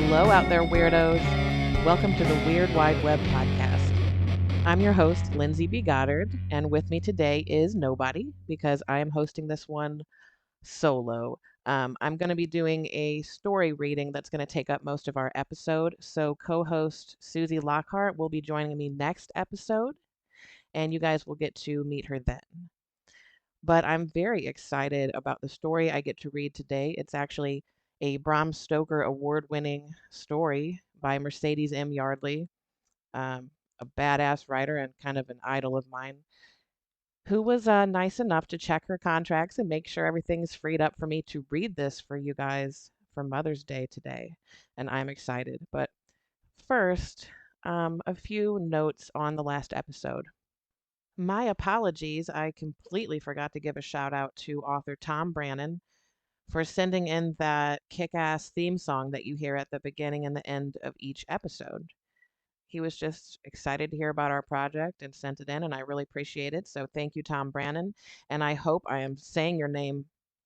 Hello, out there, weirdos. Welcome to the Weird Wide Web podcast. I'm your host, Lindsey B. Goddard, and with me today is nobody because I am hosting this one solo. I'm going to be doing a story reading that's going to take up most of our episode. So, co host Susie Lockhart will be joining me next episode, and you guys will get to meet her then. But I'm very excited about the story I get to read today. It's actually a Bram Stoker Award winning story by Mercedes M. Yardley, a badass writer and kind of an idol of mine, who was nice enough to check her contracts and make sure everything's freed up for me to read this for you guys for Mother's Day today. And I'm excited. But first, a few notes on the last episode. My apologies. I completely forgot to give a shout out to author Tom Brannan for sending in that kick ass theme song that you hear at the beginning and the end of each episode. He was just excited to hear about our project and sent it in, and I really appreciate it. So thank you, Tom Brannan. And I hope I am saying your name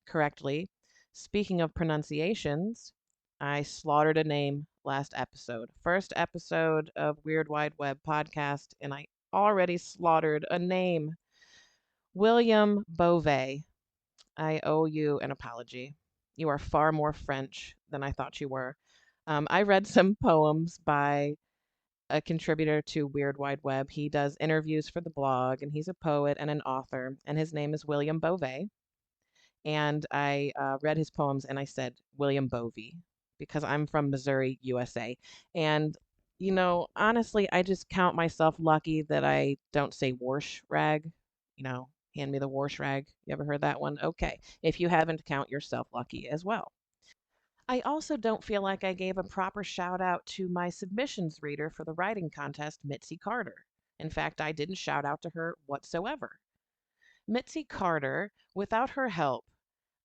correctly. Speaking of pronunciations, I slaughtered a name last episode. First episode of Weird Wide Web podcast, and I already slaughtered a name. William Beauvais. I owe you an apology. You are far more French than I thought you were. I read some poems by a contributor to Weird Wide Web. He does interviews for the blog, and he's a poet and an author, and his name is William Beauvais. And I read his poems, and I said William Bovey because I'm from Missouri, USA. And honestly, I just count myself lucky that I don't say wash rag. Hand me the wash rag. You ever heard that one? Okay. If you haven't, count yourself lucky as well. I also don't feel like I gave a proper shout out to my submissions reader for the writing contest, Mitzi Carter. In fact, I didn't shout out to her whatsoever. Mitzi Carter, without her help,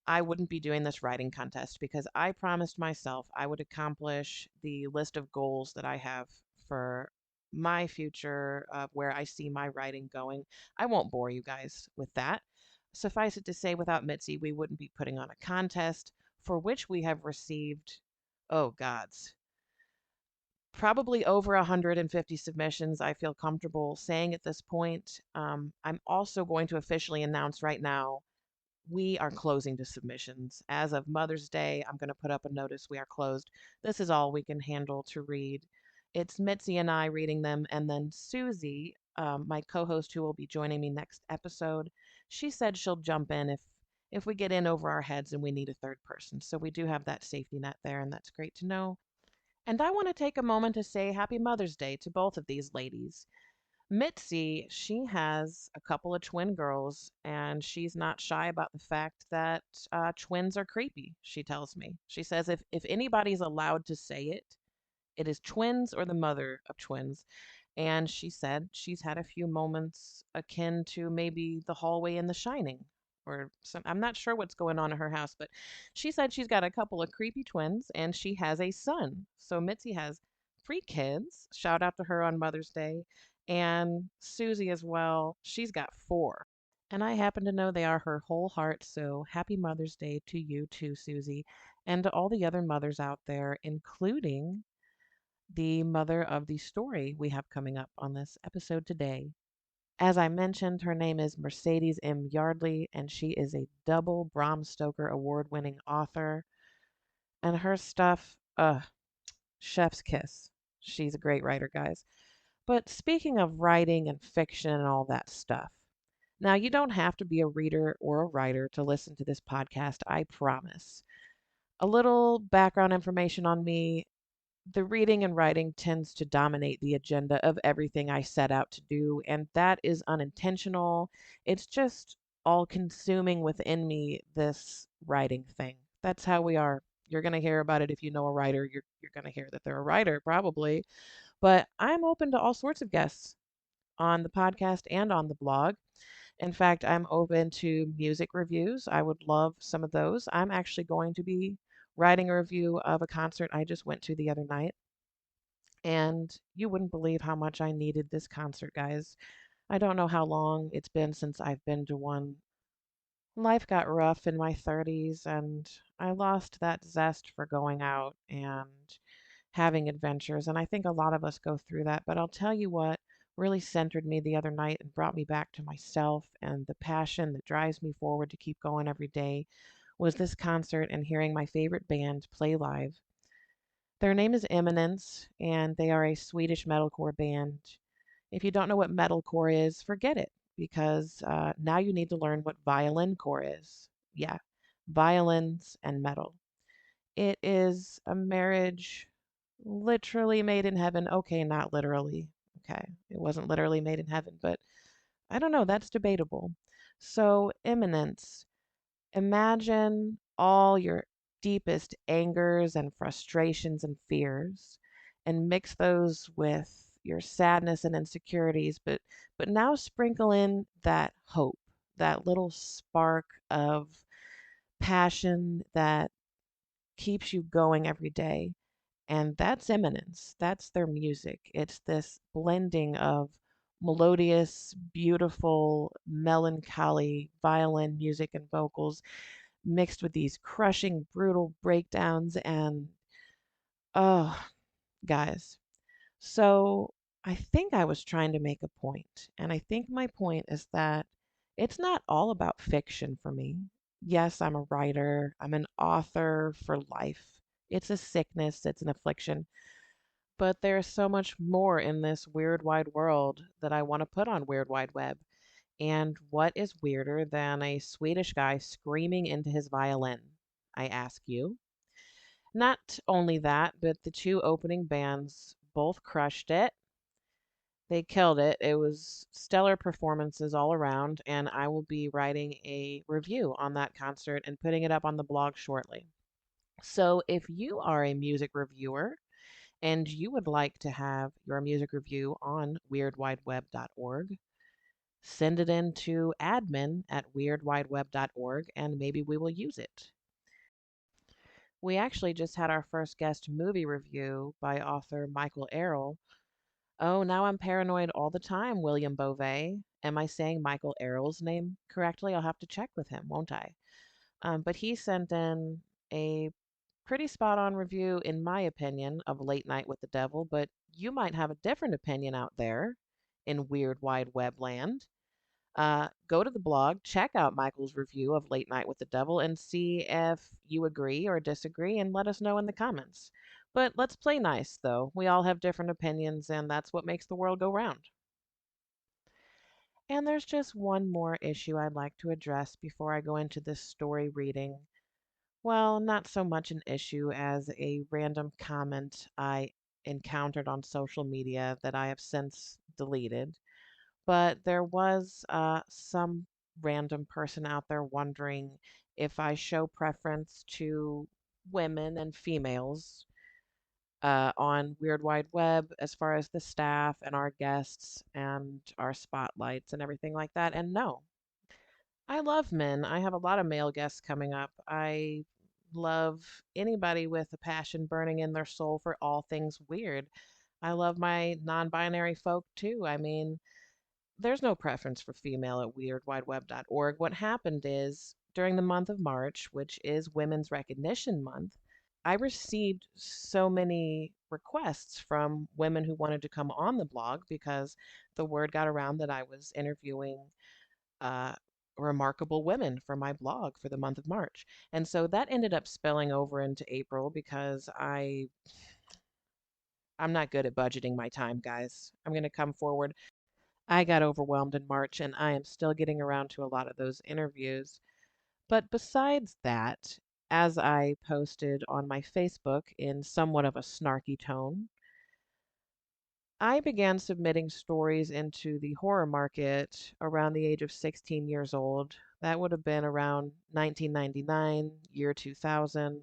I wouldn't be doing this writing contest because I promised myself I would accomplish the list of goals that I have for my future of where I see my writing going. I won't bore you guys with that. Suffice it to say, without Mitzi, we wouldn't be putting on a contest for which we have received, oh gods, probably over 150 submissions. I feel comfortable saying at this point. I'm also going to officially announce right now we are closing to submissions. As of Mother's Day, I'm going to put up a notice we are closed. This is all we can handle to read. It's Mitzi and I reading them, and then Susie, my co-host who will be joining me next episode, she said she'll jump in if we get in over our heads and we need a third person. So we do have that safety net there, and that's great to know. And I want to take a moment to say Happy Mother's Day to both of these ladies. Mitzi, she has a couple of twin girls, and she's not shy about the fact that twins are creepy, she tells me. She says if anybody's allowed to say it, it is twins or the mother of twins. And she said she's had a few moments akin to maybe the hallway in The Shining or some, I'm not sure what's going on in her house, but she said she's got a couple of creepy twins and she has a son. So Mitzi has three kids. Shout out to her on Mother's Day. And Susie as well. She's got four. And I happen to know they are her whole heart. So happy Mother's Day to you too, Susie, and to all the other mothers out there, including the mother of the story we have coming up on this episode today. As I mentioned, her name is Mercedes M. Yardley, and she is a double Bram Stoker Award winning author. And her stuff, chef's kiss. She's a great writer, guys. But speaking of writing and fiction and all that stuff, now you don't have to be a reader or a writer to listen to this podcast, I promise. A little background information on me: the reading and writing tends to dominate the agenda of everything I set out to do, and that is unintentional. It's just all consuming within me, this writing thing. That's how we are. You're going to hear about it if you know a writer. You're going to hear that they're a writer, probably. But I'm open to all sorts of guests on the podcast and on the blog. In fact, I'm open to music reviews. I would love some of those. I'm actually going to be writing a review of a concert I just went to the other night. And you wouldn't believe how much I needed this concert, guys. I don't know how long it's been since I've been to one. Life got rough in my 30s, and I lost that zest for going out and having adventures. And I think a lot of us go through that. But I'll tell you what really centered me the other night and brought me back to myself and the passion that drives me forward to keep going every day was this concert and hearing my favorite band play live. Their name is Eminence, and they are a Swedish metalcore band. If you don't know what metalcore is, forget it, because now you need to learn what violin core is. Yeah, violins and metal. It is a marriage literally made in heaven. Okay, not literally. Okay, it wasn't literally made in heaven, but I don't know, that's debatable. So, Eminence, imagine all your deepest angers and frustrations and fears and mix those with your sadness and insecurities, but now sprinkle in that hope, that little spark of passion that keeps you going every day. And that's Eminence. That's their music. It's this blending of melodious, beautiful, melancholy violin music and vocals mixed with these crushing, brutal breakdowns. And oh, guys. So I think I was trying to make a point. And I think my point is that it's not all about fiction for me. Yes, I'm a writer, I'm an author for life. It's a sickness, it's an affliction. But there's so much more in this weird wide world that I want to put on Weird Wide Web. And what is weirder than a Swedish guy screaming into his violin? I ask you. Not only that, but the two opening bands both crushed it. They killed it. It was stellar performances all around, and I will be writing a review on that concert and putting it up on the blog shortly. So if you are a music reviewer and you would like to have your music review on weirdwideweb.org, send it in to admin@weirdwideweb.org and maybe we will use it. We actually just had our first guest movie review by author Michael Errol. Oh, now I'm paranoid all the time, William Beauvais. Am I saying Michael Errol's name correctly? I'll have to check with him, won't I? But he sent in a pretty spot on review, in my opinion, of Late Night with the Devil, but you might have a different opinion out there in weird wide web land. Go to the blog, check out Michael's review of Late Night with the Devil, and see if you agree or disagree, and let us know in the comments. But let's play nice, though. We all have different opinions, and that's what makes the world go round. And there's just one more issue I'd like to address before I go into this story reading. Well, not so much an issue as a random comment I encountered on social media that I have since deleted. But there was some random person out there wondering if I show preference to women and females on Weird Wide Web as far as the staff and our guests and our spotlights and everything like that. And no, I love men. I have a lot of male guests coming up. I love anybody with a passion burning in their soul for all things weird. I love my non binary folk too. I mean, there's no preference for female at weirdwideweb.org. What happened is during the month of March, which is Women's Recognition Month, I received so many requests from women who wanted to come on the blog because the word got around that I was interviewing uh, remarkable women for my blog for the month of March. And so that ended up spilling over into April because I'm not good at budgeting my time, guys. I'm going to come forward. I got overwhelmed in March and I am still getting around to a lot of those interviews. But besides that, as I posted on my Facebook in somewhat of a snarky tone, I began submitting stories into the horror market around the age of 16 years old. That would have been around 1999, year 2000.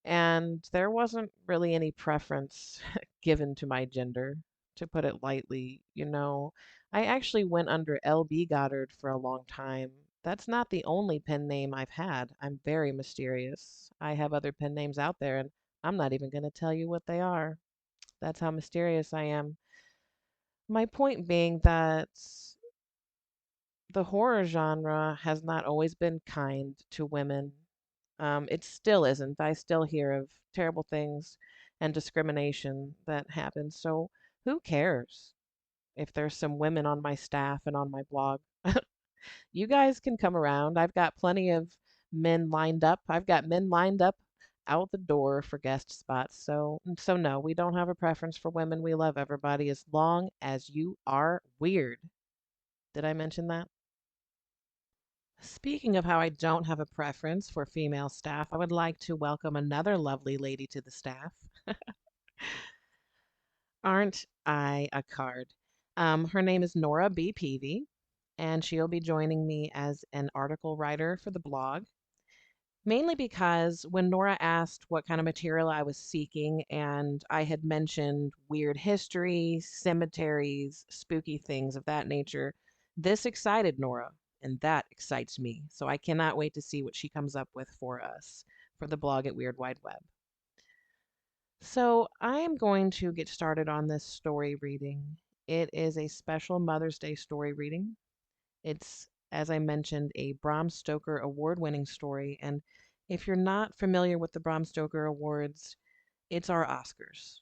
And there wasn't really any preference given to my gender, to put it lightly. I actually went under LB Goddard for a long time. That's not the only pen name I've had. I'm very mysterious. I have other pen names out there, and I'm not even going to tell you what they are. That's how mysterious I am. My point being that the horror genre has not always been kind to women. It still isn't. I still hear of terrible things and discrimination that happens. So who cares if there's some women on my staff and on my blog? You guys can come around. I've got plenty of men lined up. I've got men lined up out the door for guest spots. So no, we don't have a preference for women. We love everybody as long as you are weird. Did I mention that? Speaking of how I don't have a preference for female staff, I would like to welcome another lovely lady to the staff. Aren't I a card? Her name is Nora B. Peavy, and she'll be joining me as an article writer for the blog. Mainly because when Nora asked what kind of material I was seeking, and I had mentioned weird history, cemeteries, spooky things of that nature, this excited Nora, and that excites me. So I cannot wait to see what she comes up with for us for the blog at Weird Wide Web. So I am going to get started on this story reading. It is a special Mother's Day story reading. It's, as I mentioned, a Bram Stoker Award-winning story. And if you're not familiar with the Bram Stoker Awards, it's our Oscars.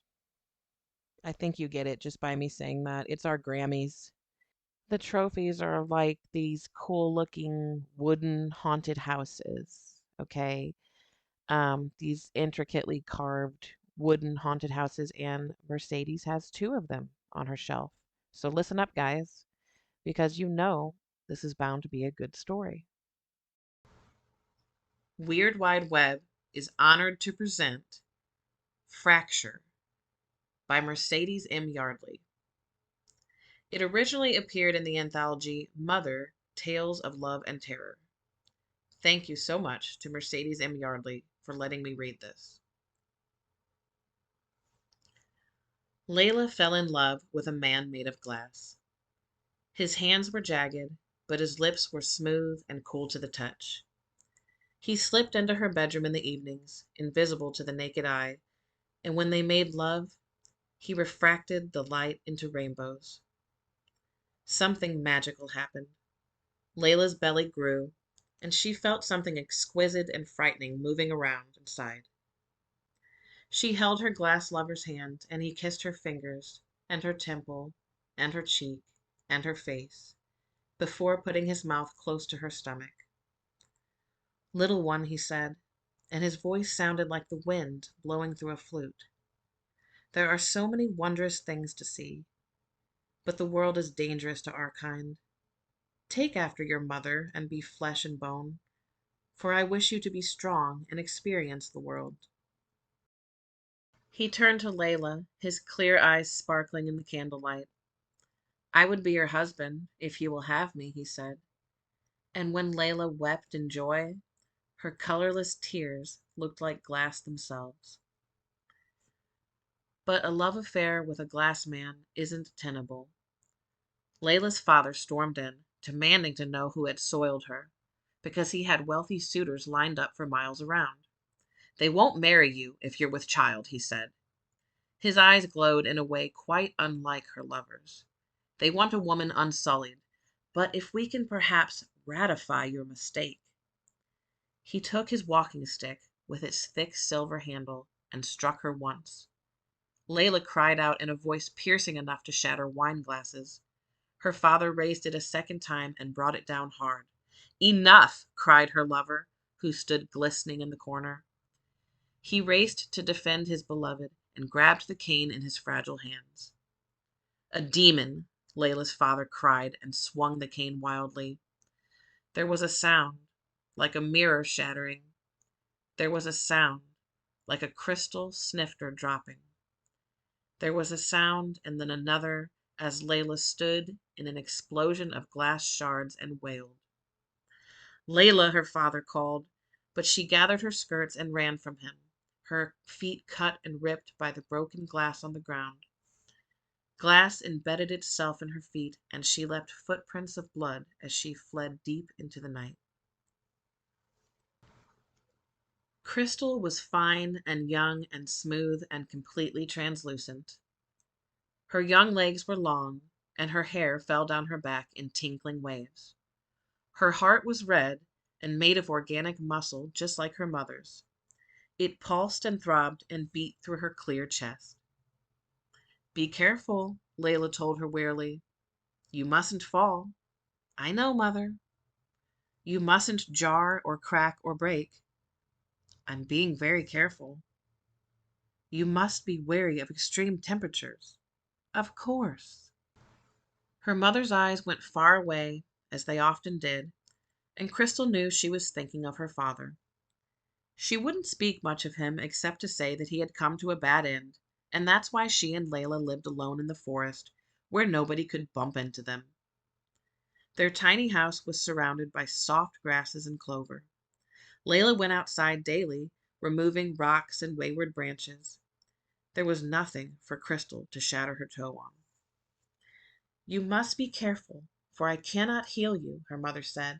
I think you get it just by me saying that. It's our Grammys. The trophies are like these cool-looking wooden haunted houses, okay? These intricately carved wooden haunted houses, and Mercedes has two of them on her shelf. So listen up, guys, because you know this is bound to be a good story. Weird Wide Web is honored to present Fracture by Mercedes M. Yardley. It originally appeared in the anthology Mother, Tales of Love and Terror. Thank you so much to Mercedes M. Yardley for letting me read this. Layla fell in love with a man made of glass. His hands were jagged, but his lips were smooth and cool to the touch. He slipped into her bedroom in the evenings, invisible to the naked eye, and when they made love, he refracted the light into rainbows. Something magical happened. Layla's belly grew, and she felt something exquisite and frightening moving around inside. She held her glass lover's hand, and he kissed her fingers, and her temple, and her cheek, and her face, before putting his mouth close to her stomach. "Little one," he said, and his voice sounded like the wind blowing through a flute. "There are so many wondrous things to see, but the world is dangerous to our kind. Take after your mother and be flesh and bone, for I wish you to be strong and experience the world." He turned to Layla, his clear eyes sparkling in the candlelight. "I would be your husband, if you will have me," he said. And when Layla wept in joy, her colorless tears looked like glass themselves. But a love affair with a glass man isn't tenable. Layla's father stormed in, demanding to know who had soiled her, because he had wealthy suitors lined up for miles around. "They won't marry you if you're with child," he said. His eyes glowed in a way quite unlike her lover's. "They want a woman unsullied, but if we can perhaps ratify your mistake." He took his walking stick with its thick silver handle and struck her once. Layla cried out in a voice piercing enough to shatter wine glasses. Her father raised it a second time and brought it down hard. "Enough!" cried her lover, who stood glistening in the corner. He raced to defend his beloved and grabbed the cane in his fragile hands. "A demon!" Layla's father cried and swung the cane wildly. There was a sound, like a mirror shattering. There was a sound, like a crystal snifter dropping. There was a sound and then another as Layla stood in an explosion of glass shards and wailed. "Layla," her father called, but she gathered her skirts and ran from him, her feet cut and ripped by the broken glass on the ground. Glass embedded itself in her feet, and she left footprints of blood as she fled deep into the night. Crystal was fine and young and smooth and completely translucent. Her young legs were long, and her hair fell down her back in tinkling waves. Her heart was red, and made of organic muscle just like her mother's. It pulsed and throbbed and beat through her clear chest. Be careful, Layla told her wearily. You mustn't fall. I know, Mother. You mustn't jar or crack or break. I'm being very careful. You must be wary of extreme temperatures. Of course. Her mother's eyes went far away, as they often did, and Crystal knew she was thinking of her father. She wouldn't speak much of him except to say that he had come to a bad end, and that's why she and Layla lived alone in the forest, where nobody could bump into them. Their tiny house was surrounded by soft grasses and clover. Layla went outside daily, removing rocks and wayward branches. There was nothing for Crystal to shatter her toe on. You must be careful, for I cannot heal you, her mother said,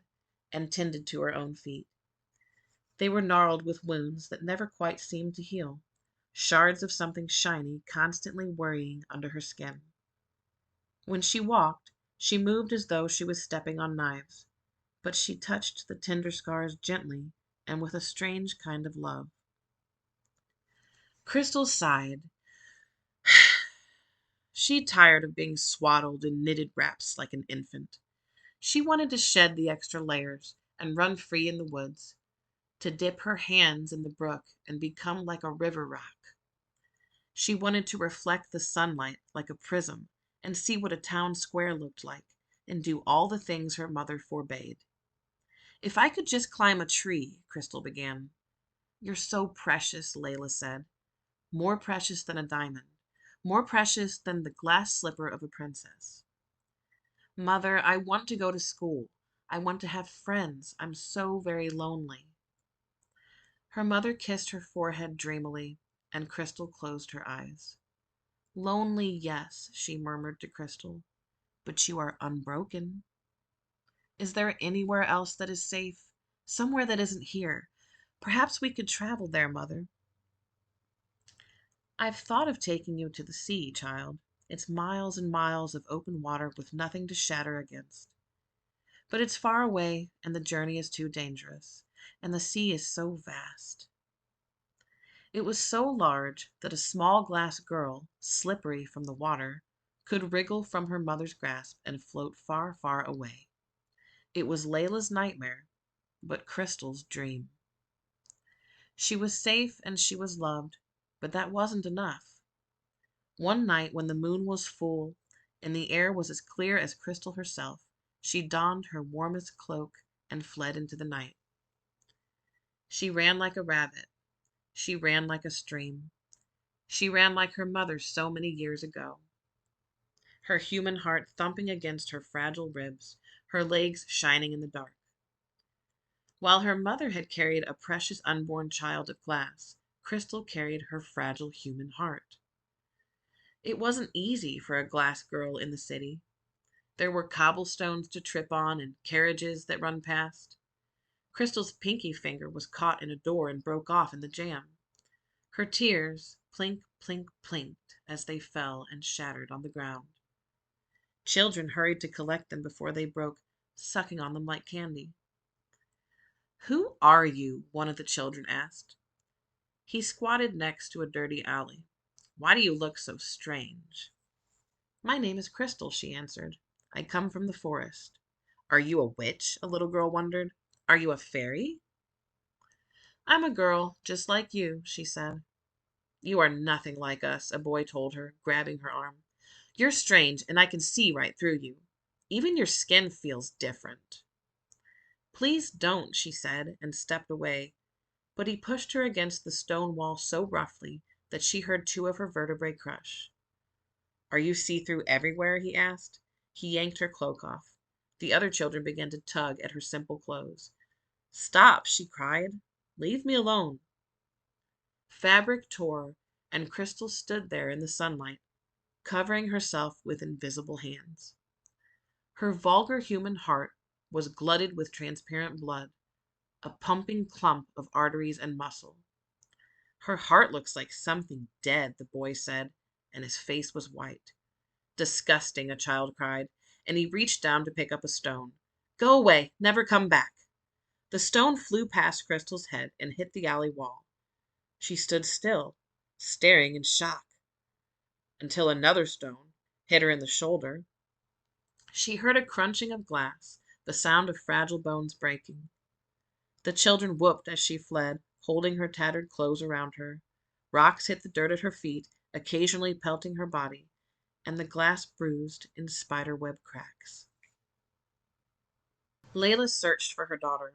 and tended to her own feet. They were gnarled with wounds that never quite seemed to heal, shards of something shiny constantly worrying under her skin. When she walked, she moved as though she was stepping on knives, but she touched the tender scars gently and with a strange kind of love. Crystal sighed. She'd tired of being swaddled in knitted wraps like an infant. She wanted to shed the extra layers and run free in the woods, to dip her hands in the brook and become like a river rock. She wanted to reflect the sunlight like a prism and see what a town square looked like and do all the things her mother forbade. If I could just climb a tree, Crystal began. You're so precious, Layla said. More precious than a diamond. More precious than the glass slipper of a princess. Mother, I want to go to school. I want to have friends. I'm so very lonely. Her mother kissed her forehead dreamily, and Crystal closed her eyes. Lonely, yes, she murmured to Crystal, but you are unbroken. Is there anywhere else that is safe? Somewhere that isn't here? Perhaps we could travel there, Mother. I've thought of taking you to the sea, child. It's miles and miles of open water with nothing to shatter against. But it's far away, and the journey is too dangerous, and the sea is so vast. It was so large that a small glass girl, slippery from the water, could wriggle from her mother's grasp and float far, far away. It was Layla's nightmare, but Crystal's dream. She was safe and she was loved, but that wasn't enough. One night when the moon was full and the air was as clear as Crystal herself, she donned her warmest cloak and fled into the night. She ran like a rabbit. She ran like a stream. She ran like her mother so many years ago. Her human heart thumping against her fragile ribs, her legs shining in the dark. While her mother had carried a precious unborn child of glass, Crystal carried her fragile human heart. It wasn't easy for a glass girl in the city. There were cobblestones to trip on and carriages that run past. Crystal's pinky finger was caught in a door and broke off in the jam. Her tears plink, plink, plinked as they fell and shattered on the ground. Children hurried to collect them before they broke, sucking on them like candy. Who are you? One of the children asked. He squatted next to a dirty alley. Why do you look so strange? My name is Crystal, she answered. I come from the forest. Are you a witch? A little girl wondered. Are you a fairy? I'm a girl, just like you, she said. You are nothing like us, a boy told her, grabbing her arm. You're strange, and I can see right through you. Even your skin feels different. Please don't, she said, and stepped away, but he pushed her against the stone wall so roughly that she heard two of her vertebrae crush. Are you see-through everywhere? He asked. He yanked her cloak off. The other children began to tug at her simple clothes. Stop, she cried. Leave me alone. Fabric tore, and Crystal stood there in the sunlight, covering herself with invisible hands. Her vulgar human heart was glutted with transparent blood, a pumping clump of arteries and muscle. Her heart looks like something dead, the boy said, and his face was white. Disgusting, a child cried, and he reached down to pick up a stone. Go away, never come back. The stone flew past Crystal's head and hit the alley wall. She stood still, staring in shock, until another stone hit her in the shoulder. She heard a crunching of glass, the sound of fragile bones breaking. The children whooped as she fled, holding her tattered clothes around her. Rocks hit the dirt at her feet, occasionally pelting her body, and the glass bruised in spiderweb cracks. Layla searched for her daughter.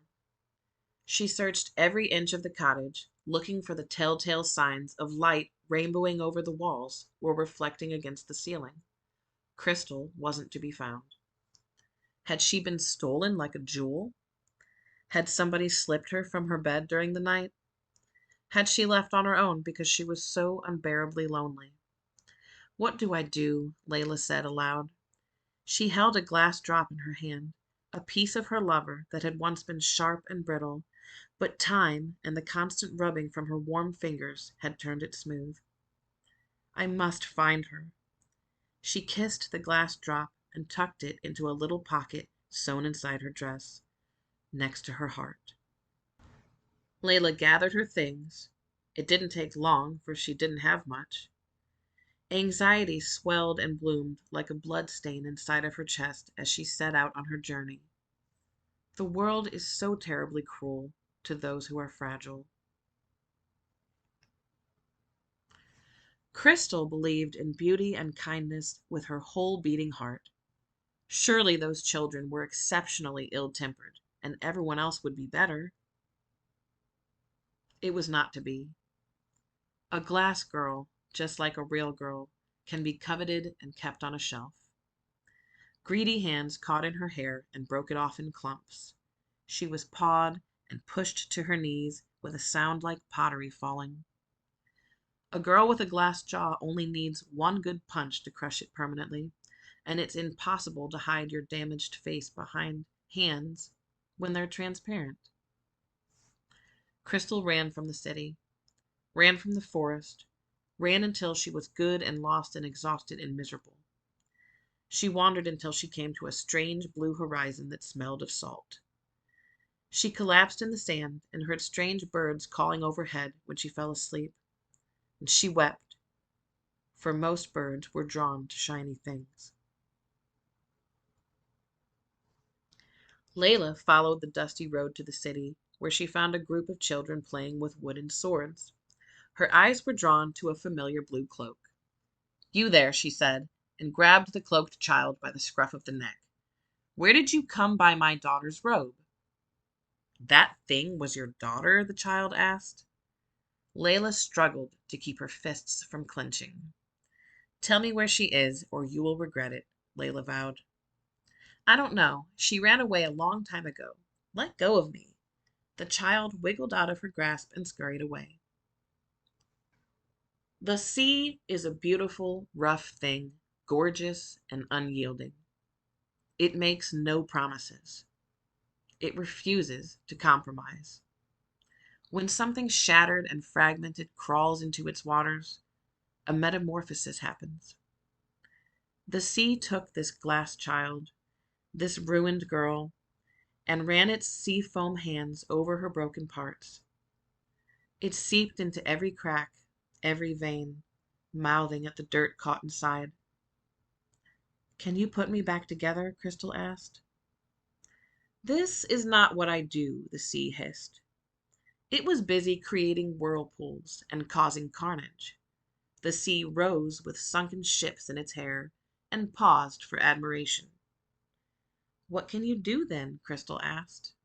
She searched every inch of the cottage, looking for the telltale signs of light rainbowing over the walls or reflecting against the ceiling. Crystal wasn't to be found. Had she been stolen like a jewel? Had somebody slipped her from her bed during the night? Had she left on her own because she was so unbearably lonely? "What do I do?" Layla said aloud. She held a glass drop in her hand, a piece of her lover that had once been sharp and brittle, but time and the constant rubbing from her warm fingers had turned it smooth. "I must find her." She kissed the glass drop and tucked it into a little pocket sewn inside her dress, next to her heart. Layla gathered her things. It didn't take long, for she didn't have much. Anxiety swelled and bloomed like a blood stain inside of her chest as she set out on her journey. The world is so terribly cruel to those who are fragile. Crystal believed in beauty and kindness with her whole beating heart. Surely those children were exceptionally ill-tempered, and everyone else would be better. It was not to be. A glass girl, just like a real girl, can be coveted and kept on a shelf. Greedy hands caught in her hair and broke it off in clumps. She was pawed and pushed to her knees with a sound like pottery falling. A girl with a glass jaw only needs one good punch to crush it permanently, and it's impossible to hide your damaged face behind hands when they're transparent. Crystal ran from the city, ran from the forest, ran until she was good and lost and exhausted and miserable. She wandered until she came to a strange blue horizon that smelled of salt. She collapsed in the sand and heard strange birds calling overhead when she fell asleep. And she wept, for most birds were drawn to shiny things. Layla followed the dusty road to the city, where she found a group of children playing with wooden swords. Her eyes were drawn to a familiar blue cloak. "You there," she said, and grabbed the cloaked child by the scruff of the neck. "Where did you come by my daughter's robe?" "That thing was your daughter?" the child asked. Layla struggled to keep her fists from clenching. "Tell me where she is, or you will regret it," Layla vowed. "I don't know. She ran away a long time ago. Let go of me." The child wiggled out of her grasp and scurried away. The sea is a beautiful, rough thing, gorgeous and unyielding. It makes no promises. It refuses to compromise. When something shattered and fragmented crawls into its waters, a metamorphosis happens. The sea took this glass child, this ruined girl, and ran its sea foam hands over her broken parts. It seeped into every crack, every vein, mouthing at the dirt caught inside. "Can you put me back together?" Crystal asked. "This is not what I do," the sea hissed. It was busy creating whirlpools and causing carnage. The sea rose with sunken ships in its hair and paused for admiration. "What can you do then?" Crystal asked.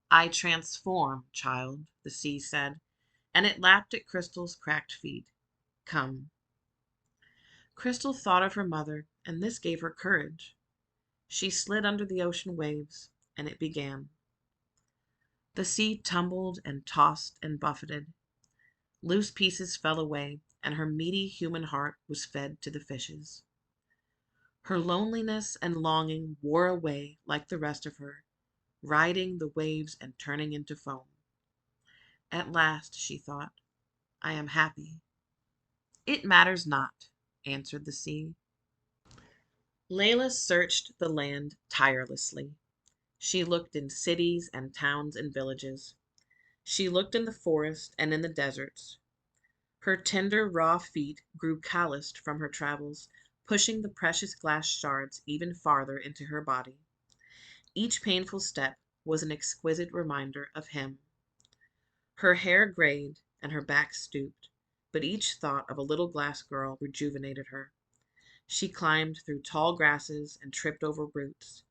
"I transform, child," the sea said, and it lapped at Crystal's cracked feet. "Come." Crystal thought of her mother, and this gave her courage. She slid under the ocean waves, and it began. The sea tumbled and tossed and buffeted. Loose pieces fell away, and her meaty human heart was fed to the fishes. Her loneliness and longing wore away like the rest of her, riding the waves and turning into foam. At last, she thought, I am happy. "It matters not," answered the sea. Layla searched the land tirelessly. She looked in cities and towns and villages. She looked in the forest and in the deserts. Her tender, raw feet grew calloused from her travels, pushing the precious glass shards even farther into her body. Each painful step was an exquisite reminder of him. Her hair grayed and her back stooped, but each thought of a little glass girl rejuvenated her. She climbed through tall grasses and tripped over roots.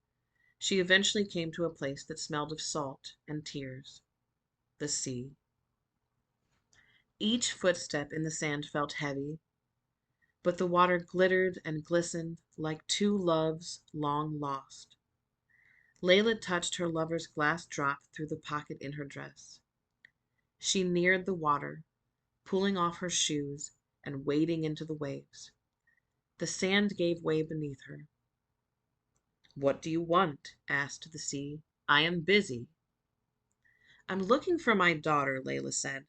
She eventually came to a place that smelled of salt and tears, the sea. Each footstep in the sand felt heavy, but the water glittered and glistened like two loves long lost. Layla touched her lover's glass drop through the pocket in her dress. She neared the water, pulling off her shoes and wading into the waves. The sand gave way beneath her. "What do you want?" asked the sea. "I am busy." "I'm looking for my daughter," Layla said.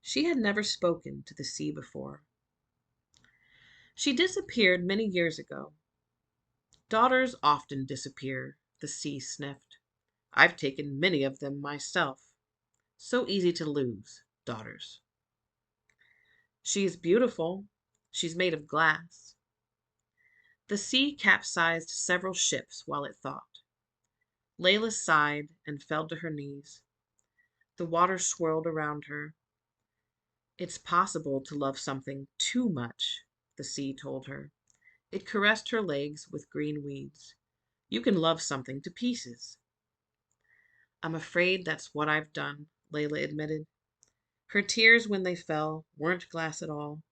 She had never spoken to the sea before. "She disappeared many years ago." "Daughters often disappear," the sea sniffed. "I've taken many of them myself. So easy to lose, daughters." "She is beautiful. She's made of glass." The sea capsized several ships while it thought. Layla sighed and fell to her knees. The water swirled around her. "It's possible to love something too much," the sea told her. It caressed her legs with green weeds. "You can love something to pieces." "I'm afraid that's what I've done," Layla admitted. Her tears, when they fell, weren't glass at all.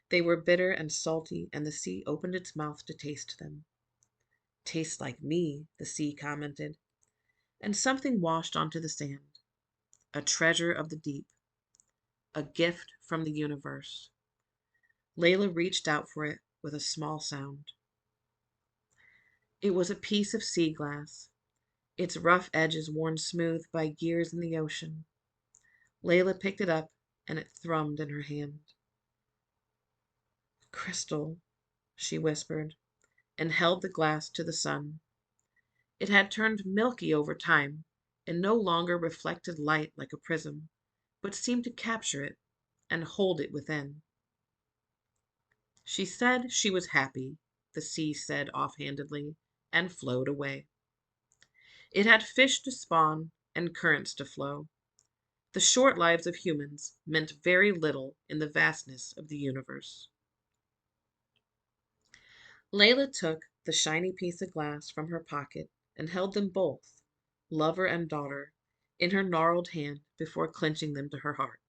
They were bitter and salty, and the sea opened its mouth to taste them. "Tastes like me," the sea commented. And something washed onto the sand. A treasure of the deep. A gift from the universe. Layla reached out for it with a small sound. It was a piece of sea glass, its rough edges worn smooth by years in the ocean. Layla picked it up, and it thrummed in her hand. "Crystal," she whispered, and held the glass to the sun. It had turned milky over time, and no longer reflected light like a prism, but seemed to capture it and hold it within. "She said she was happy," the sea said offhandedly, and flowed away. It had fish to spawn and currents to flow. The short lives of humans meant very little in the vastness of the universe. Layla took the shiny piece of glass from her pocket and held them both, lover and daughter, in her gnarled hand before clenching them to her heart.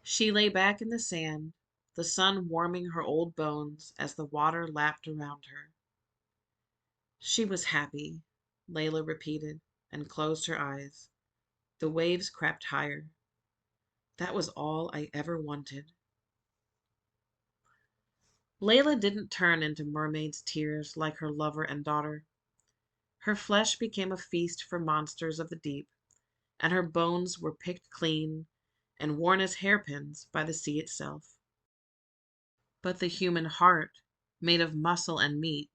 She lay back in the sand, the sun warming her old bones as the water lapped around her. "She was happy," Layla repeated, and closed her eyes. The waves crept higher. "That was all I ever wanted." Layla didn't turn into mermaid's tears like her lover and daughter. Her flesh became a feast for monsters of the deep, and her bones were picked clean and worn as hairpins by the sea itself. But the human heart, made of muscle and meat,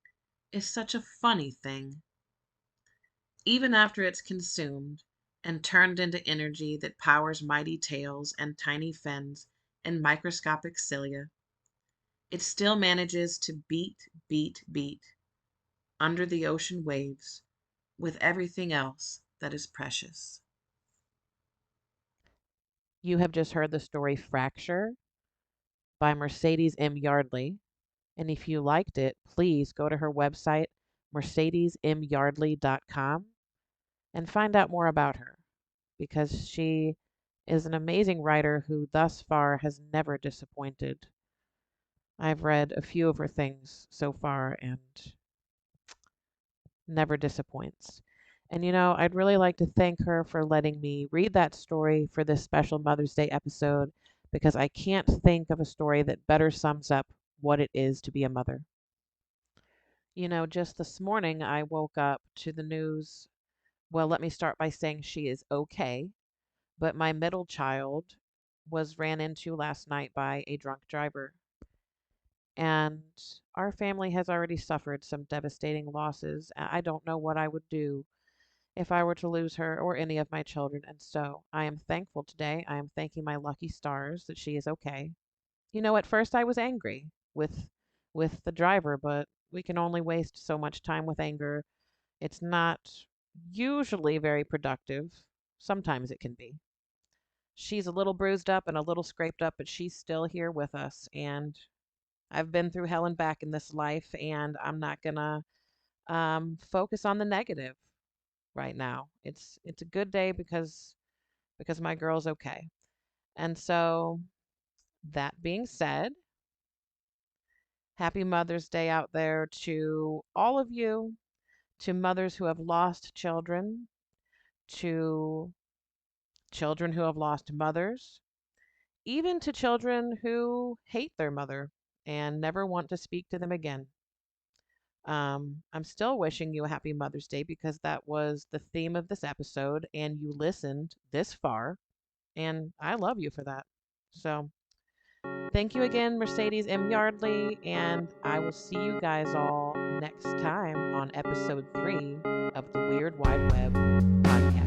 is such a funny thing. Even after it's consumed and turned into energy that powers mighty tails and tiny fins and microscopic cilia, it still manages to beat under the ocean waves with everything else that is precious. You have just heard the story Fracture by Mercedes M. Yardley. And if you liked it, please go to her website, mercedesmyardley.com, and find out more about her because she is an amazing writer who thus far has never disappointed. I've read a few of her things so far and never disappoints. And I'd really like to thank her for letting me read that story for this special Mother's Day episode because I can't think of a story that better sums up what it is to be a mother. Just this morning I woke up to the news. Well, let me start by saying she is okay, but my middle child was ran into last night by a drunk driver. And our family has already suffered some devastating losses. I don't know what I would do if I were to lose her or any of my children. And so I am thankful today. I am thanking my lucky stars that she is okay. At first I was angry with the driver, but we can only waste so much time with anger. It's not usually very productive. Sometimes it can be. She's a little bruised up and a little scraped up, but she's still here with us. And I've been through hell and back in this life, and I'm not gonna focus on the negative right now. It's a good day because my girl's okay. And so that being said, happy Mother's Day out there to all of you, to mothers who have lost children, to children who have lost mothers, even to children who hate their mother and never want to speak to them again. I'm still wishing you a happy Mother's Day because that was the theme of this episode and you listened this far, and I love you for that. So, thank you again, Mercedes M. Yardley, and I will see you guys all next time on episode 3 of the Weird Wide Web podcast.